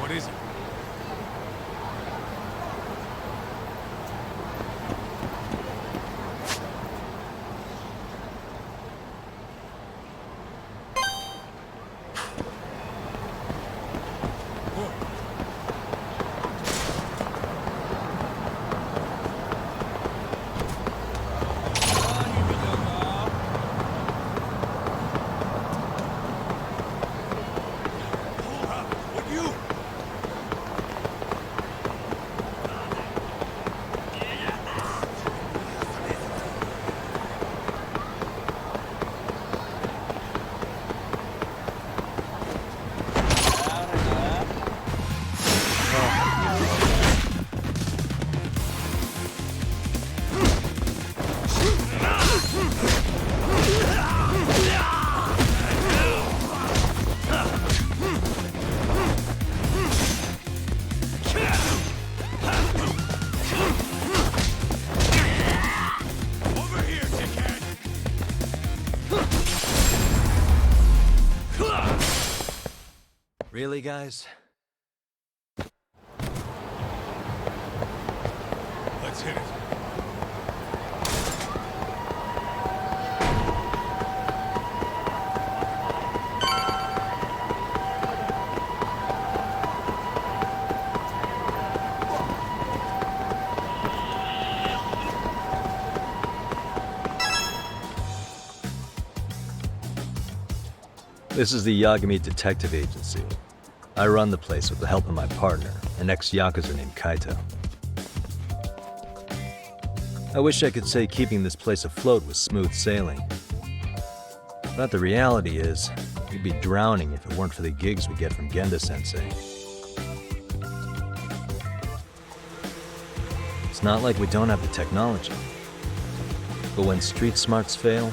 What is it? Really, guys? Let's hit it. This is the Yagami Detective Agency. I run the place with the help of my partner, an ex-Yakuza named Kaito. I wish I could say keeping this place afloat was smooth sailing. But the reality is, we'd be drowning if it weren't for the gigs we get from Genda-sensei. It's not like we don't have the technology. But when street smarts fail,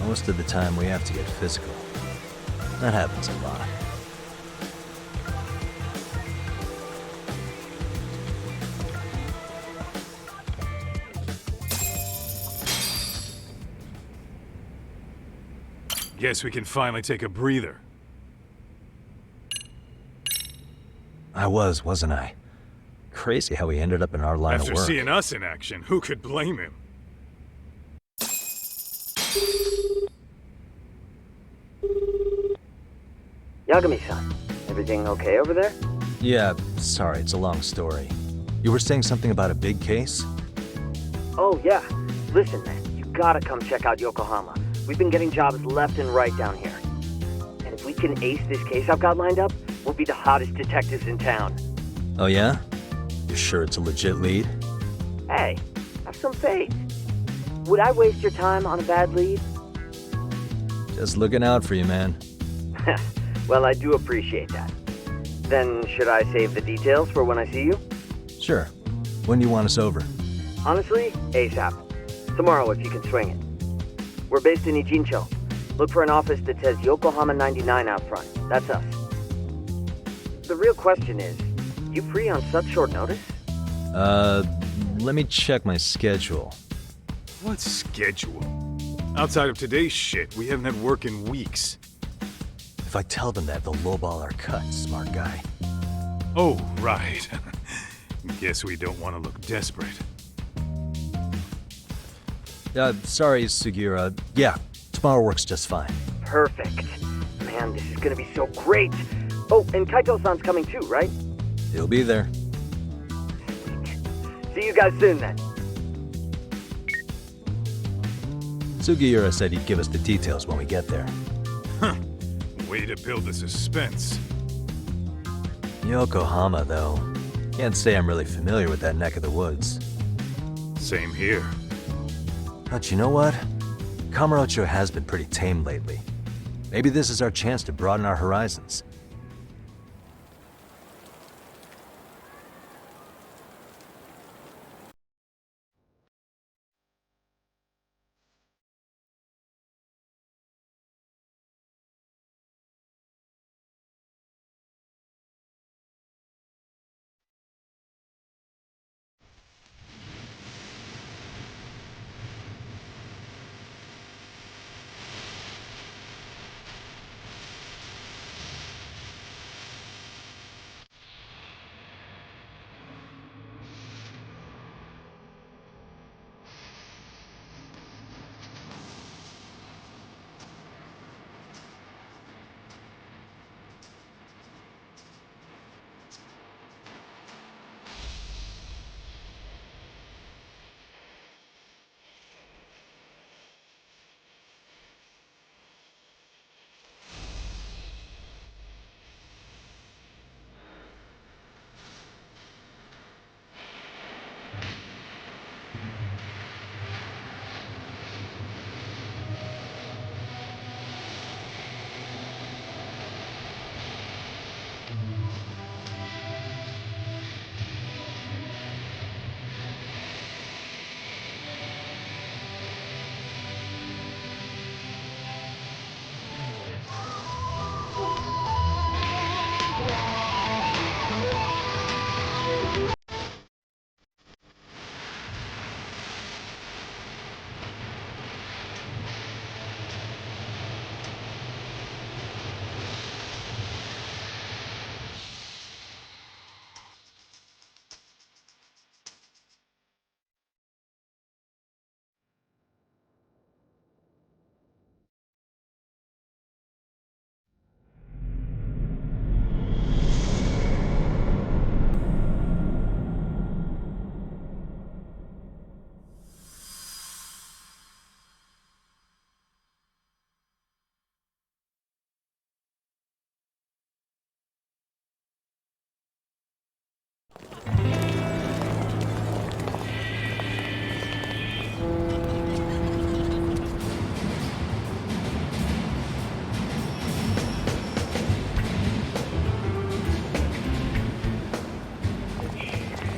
most of the time we have to get physical. That happens a lot. Guess we can finally take a breather. Wasn't I? Crazy how he ended up in our line of After work. seeing us in action, who could blame him? Yagami-san, everything okay over there? Yeah, sorry, it's a long story. You were saying something about a big case? Oh, yeah. Listen, man, you gotta come check out Yokohama. We've been getting jobs left and right down here. And if we can ace this case I've got lined up, we'll be the hottest detectives in town. Oh yeah? You sure it's a legit lead? Hey, have some faith. Would I waste your time on a bad lead? Just looking out for you, man. Well, I do appreciate that. Then should I save the details for when I see you? Sure. When do you want us over? Honestly, ASAP. Tomorrow if you can swing it. We're based in Ijincho. Look for an office that says Yokohama 99 out front. That's us. The real question is, you free on such short notice? Let me check my schedule. What schedule? Outside of today's shit, we haven't had work in weeks. If I tell them that, they'll lowball our cut, smart guy. Oh, right. Guess we don't want to look desperate. Sorry, Sugiura. Yeah, tomorrow works just fine. Perfect. Man, this is gonna be so great. Oh, and Kaito-san's coming too, right? He'll be there. Sweet. See you guys soon then. Sugiura said he'd give us the details when we get there. Huh. Way to build the suspense. Yokohama, though. Can't say I'm really familiar with that neck of the woods. Same here. But you know what? Kamurocho has been pretty tame lately. Maybe this is our chance to broaden our horizons.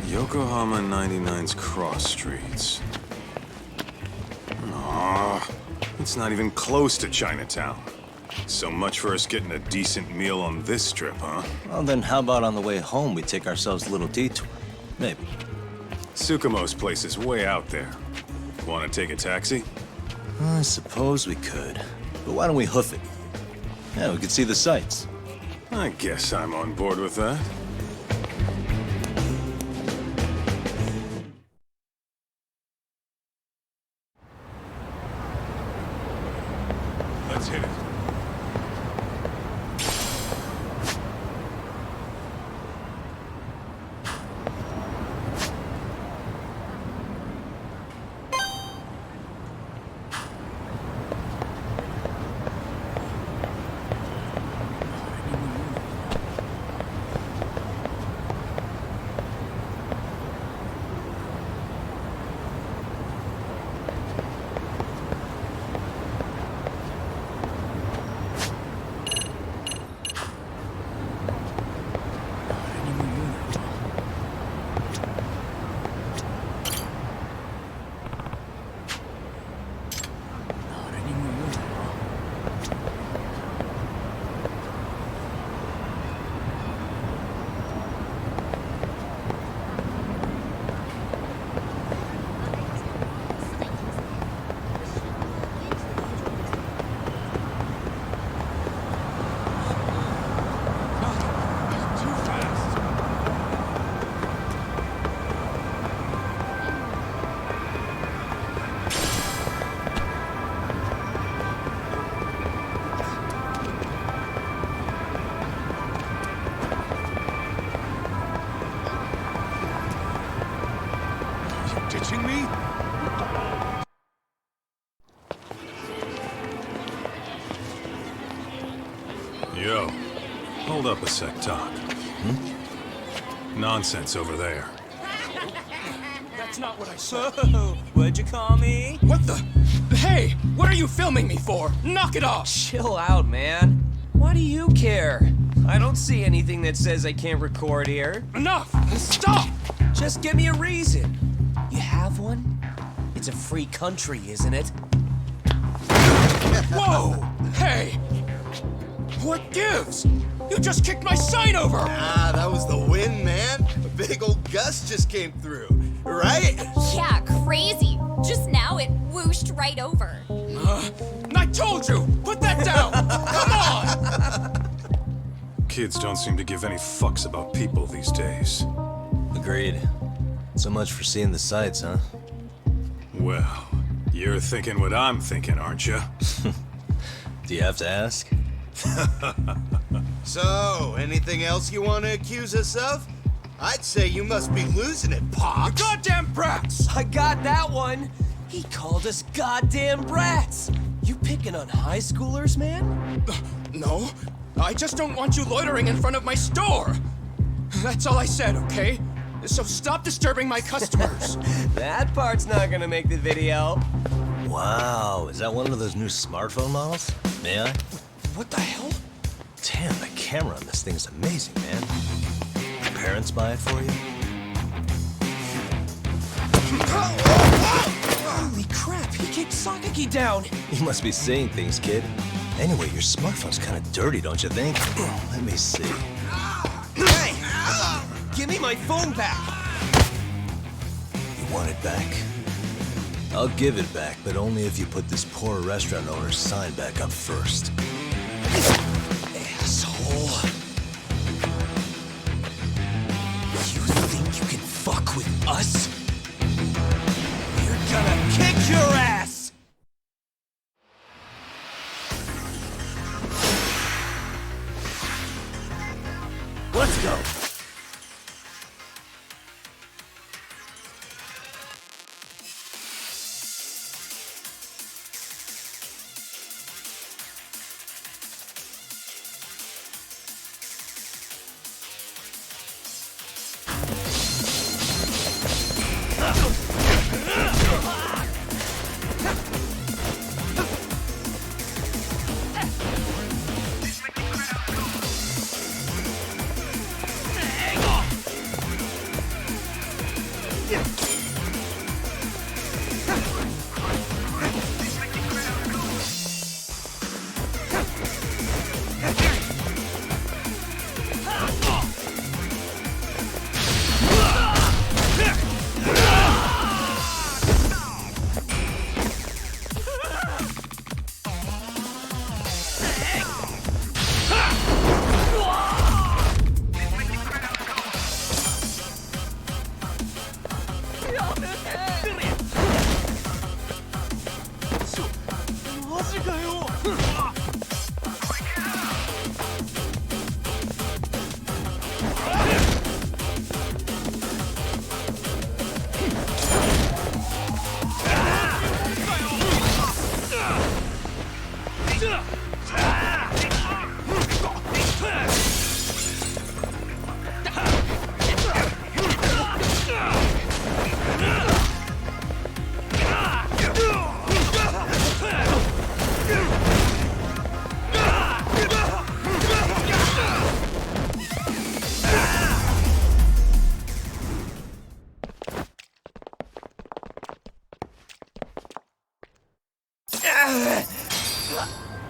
Yokohama 99's cross streets. Aw, it's not even close to Chinatown. So much for us getting a decent meal on this trip, huh? Well, then how about on the way home we take ourselves a little detour? Maybe. Tsukumo's place is way out there. Want to take a taxi? I suppose we could. But why don't we hoof it? Yeah, we could see the sights. I guess I'm on board with that. Let's hit it. Yo, hold up a sec, Doc. Nonsense over there. That's not what I said. What'd you call me? What the? Hey, what are you filming me for? Knock it off! Chill out, man. Why do you care? I don't see anything that says I can't record here. Enough! Stop! Just give me a reason. You have one? It's a free country, isn't it? Whoa! Hey! What gives? You just kicked my sign over! Ah, that was the wind, man. A big old gust just came through, right? Yeah, crazy. Just now it whooshed right over. I told you! Put that down! Come on! Kids don't seem to give any fucks about people these days. Agreed. So much for seeing the sights, huh? Well, you're thinking what I'm thinking, aren't you? Do you have to ask? So, anything else you want to accuse us of? I'd say you must be losing it, Pops. Goddamn brats! I got that one. He called us goddamn brats. You picking on high schoolers, man? No, I just don't want you loitering in front of my store. That's all I said, okay? So stop disturbing my customers. That part's not gonna make the video. Wow, is that one of those new smartphone models? May I? What the hell? Damn, the camera on this thing is amazing, man. Your parents buy it for you? Holy crap, he kicked Sakaki down. You must be seeing things, kid. Anyway, your smartphone's kind of dirty, don't you think? Let me see. Hey! Give me my phone back! You want it back? I'll give it back, but only if you put this poor restaurant owner's sign back up first. Asshole. You think you can fuck with us? We're gonna kick your ass! Let's go!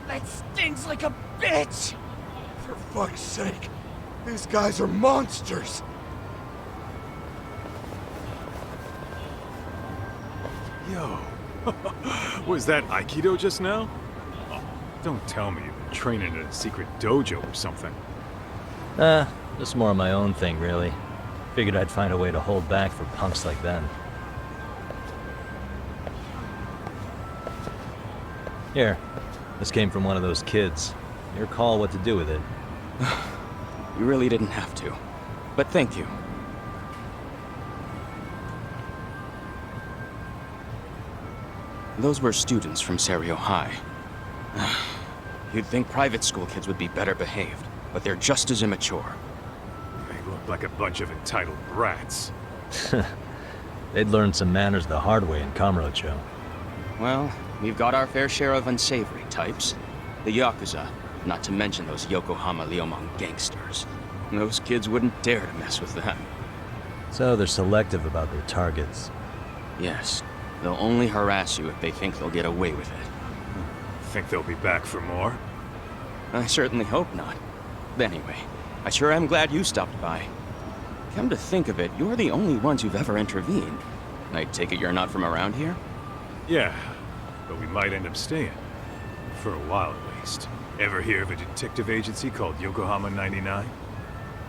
That stings like a bitch! For fuck's sake, these guys are monsters! Yo, was that Aikido just now? Oh, don't tell me you've been training in a secret dojo or something. Just more of my own thing, really. Figured I'd find a way to hold back for punks like them. Here, this came from one of those kids. Your call what to do with it. You really didn't have to. But thank you. Those were students from Serio High. You'd think private school kids would be better behaved, but they're just as immature. They look like a bunch of entitled brats. They'd learn some manners the hard way in Kamurocho. Well, we've got our fair share of unsavory types. The Yakuza, not to mention those Yokohama Liomon gangsters. Those kids wouldn't dare to mess with them. So they're selective about their targets. Yes, they'll only harass you if they think they'll get away with it. Think they'll be back for more? I certainly hope not. But anyway, I sure am glad you stopped by. Come to think of it, you're the only ones who've ever intervened. I take it you're not from around here? Yeah, but we might end up staying. For a while at least. Ever hear of a detective agency called Yokohama 99?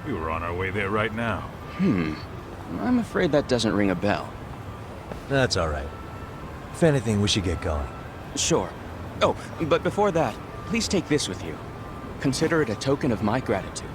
We were on our way there right now. I'm afraid that doesn't ring a bell. That's all right. If anything, we should get going. Sure. Oh, but before that, please take this with you. Consider it a token of my gratitude.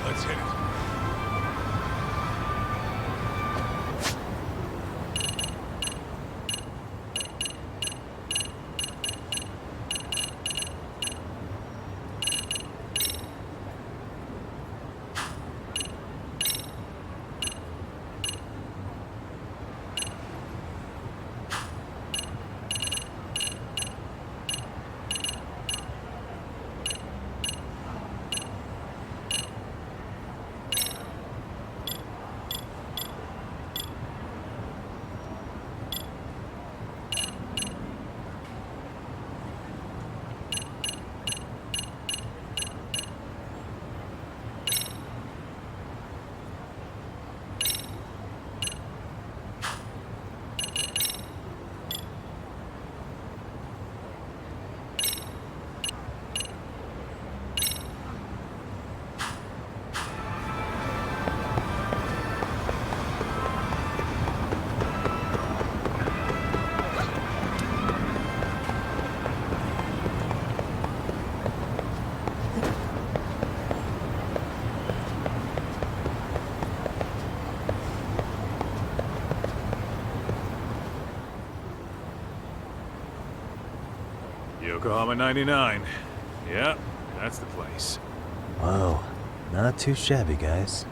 Let's hit it. Yokohama 99. Yeah, that's the place. Whoa, not too shabby, guys.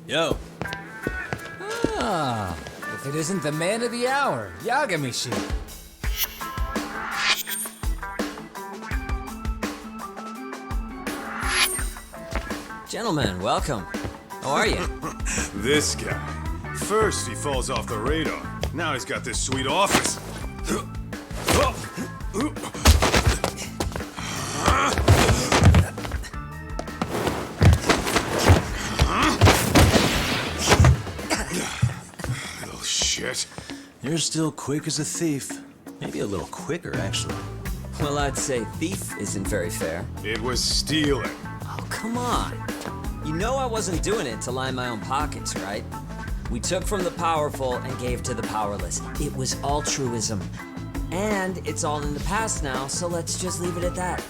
Yo, Ah, if it isn't the man of the hour, Yagamishi. Gentlemen, welcome. How are you? This guy. First he falls off the radar. Now he's got this sweet office. Little shit. you're still quick as a thief. Maybe a little quicker, actually. Well, I'd say thief isn't very fair. It was stealing. Oh, come on. You know I wasn't doing it to line my own pockets, right? We took from the powerful and gave to the powerless. It was altruism. And it's all in the past now, so let's just leave it at that.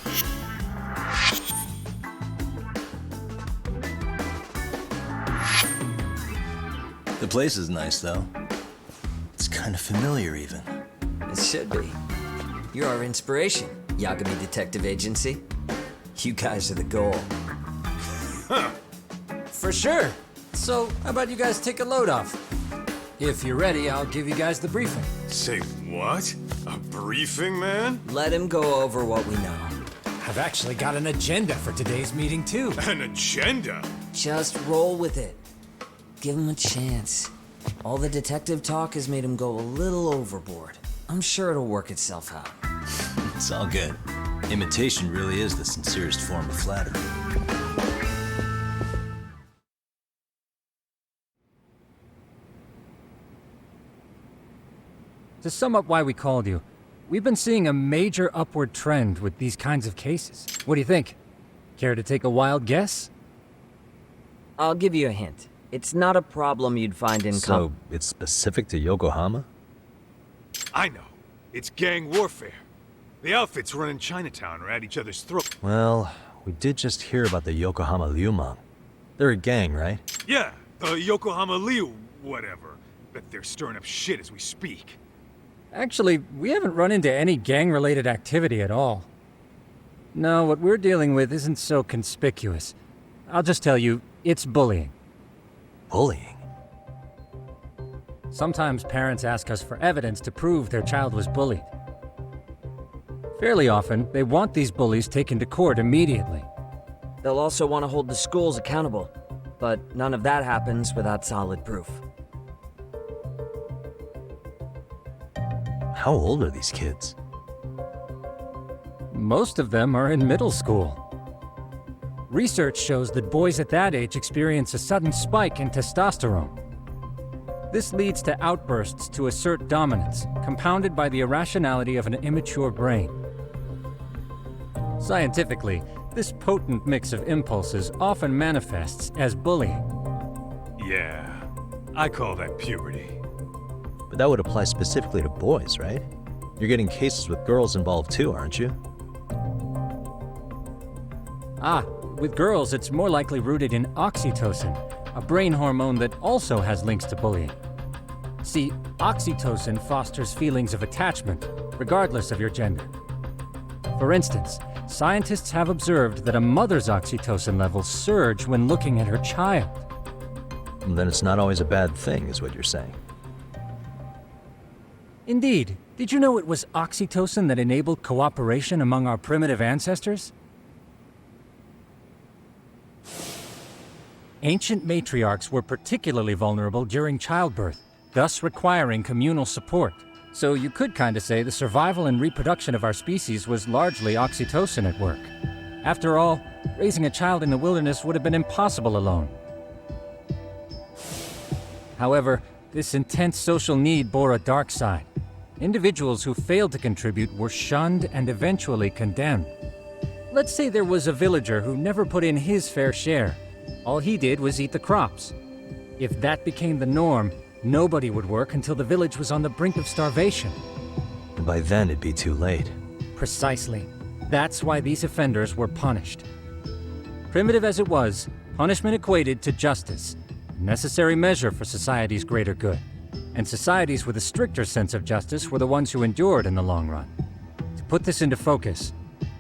The place is nice, though. It's kind of familiar, even. It should be. You're our inspiration, Yagami Detective Agency. You guys are the goal. For sure. So, how about you guys take a load off? If you're ready, I'll give you guys the briefing. Say what? A briefing, man? Let him go over what we know. I've actually got an agenda for today's meeting, too. An agenda? Just roll with it. Give him a chance. All the detective talk has made him go a little overboard. I'm sure it'll work itself out. It's all good. Imitation really is the sincerest form of flattery. To sum up why we called you, we've been seeing a major upward trend with these kinds of cases. What do you think? Care to take a wild guess? I'll give you a hint. It's not a problem you'd find in So, it's specific to Yokohama? I know. It's gang warfare. The outfits running Chinatown are at each other's throats. Well, we did just hear about the Yokohama Liumang. They're a gang, right? Yeah, the Yokohama Liu, whatever. Bet they're stirring up shit as we speak. Actually, we haven't run into any gang-related activity at all. No, what we're dealing with isn't so conspicuous. I'll just tell you, it's bullying. Bullying? Sometimes parents ask us for evidence to prove their child was bullied. Fairly often, they want these bullies taken to court immediately. They'll also want to hold the schools accountable, but none of that happens without solid proof. How old are these kids? Most of them are in middle school. Research shows that boys at that age experience a sudden spike in testosterone. This leads to outbursts to assert dominance, compounded by the irrationality of an immature brain. Scientifically, this potent mix of impulses often manifests as bullying. Yeah, I call that puberty. But that would apply specifically to boys, right? You're getting cases with girls involved too, aren't you? With girls, it's more likely rooted in oxytocin, a brain hormone that also has links to bullying. See, oxytocin fosters feelings of attachment, regardless of your gender. For instance, scientists have observed that a mother's oxytocin levels surge when looking at her child. Then it's not always a bad thing, is what you're saying. Indeed. Did you know it was oxytocin that enabled cooperation among our primitive ancestors? Ancient matriarchs were particularly vulnerable during childbirth, thus requiring communal support. So you could kinda say the survival and reproduction of our species was largely oxytocin at work. After all, raising a child in the wilderness would have been impossible alone. However, this intense social need bore a dark side. Individuals who failed to contribute were shunned and eventually condemned. Let's say there was a villager who never put in his fair share. All he did was eat the crops. If that became the norm, nobody would work until the village was on the brink of starvation. And by then it'd be too late. Precisely. That's why these offenders were punished. Primitive as it was, punishment equated to justice, a necessary measure for society's greater good. And societies with a stricter sense of justice were the ones who endured in the long run. To put this into focus,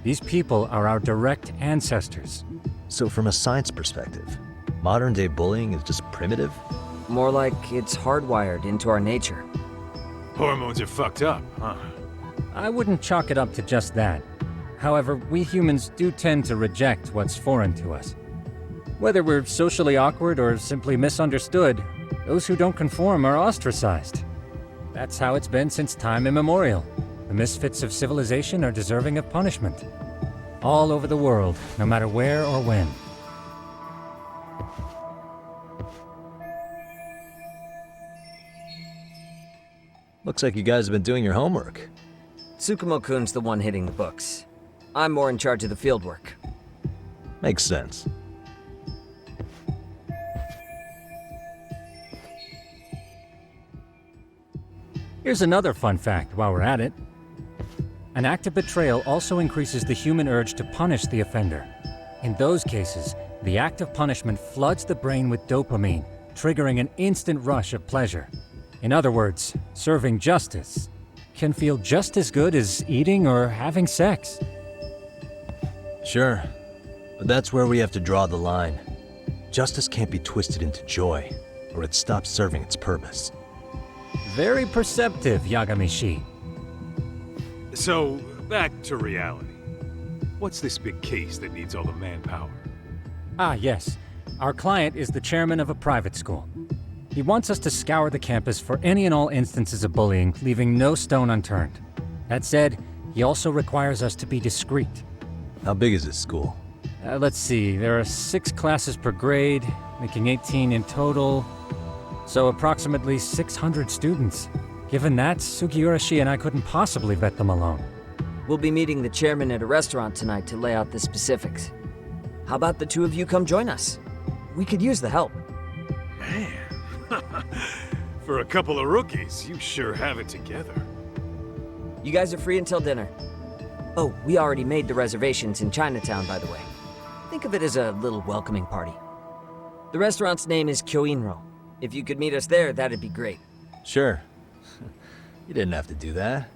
these people are our direct ancestors. So from a science perspective, modern-day bullying is just primitive? More like it's hardwired into our nature. Hormones are fucked up, huh? I wouldn't chalk it up to just that. However, we humans do tend to reject what's foreign to us. Whether we're socially awkward or simply misunderstood, those who don't conform are ostracized. That's how it's been since time immemorial. The misfits of civilization are deserving of punishment. All over the world, no matter where or when. Looks like you guys have been doing your homework. Tsukumo-kun's the one hitting the books. I'm more in charge of the fieldwork. Makes sense. Here's another fun fact while we're at it. An act of betrayal also increases the human urge to punish the offender. In those cases, the act of punishment floods the brain with dopamine, triggering an instant rush of pleasure. In other words, serving justice can feel just as good as eating or having sex. Sure, but that's where we have to draw the line. Justice can't be twisted into joy, or it stops serving its purpose. Very perceptive, Yagami-shi. So, back to reality. What's this big case that needs all the manpower? Ah, yes. Our client is the chairman of a private school. He wants us to scour the campus for any and all instances of bullying, leaving no stone unturned. That said, he also requires us to be discreet. How big is this school? Let's see, there are 6 classes per grade, making 18 in total. So approximately 600 students. Given that, Sugiurashi and I couldn't possibly vet them alone. We'll be meeting the chairman at a restaurant tonight to lay out the specifics. How about the two of you come join us? We could use the help. Man, for a couple of rookies, you sure have it together. You guys are free until dinner. Oh, we already made the reservations in Chinatown, by the way. Think of it as a little welcoming party. The restaurant's name is Kyoinro. If you could meet us there, that'd be great. Sure. You didn't have to do that.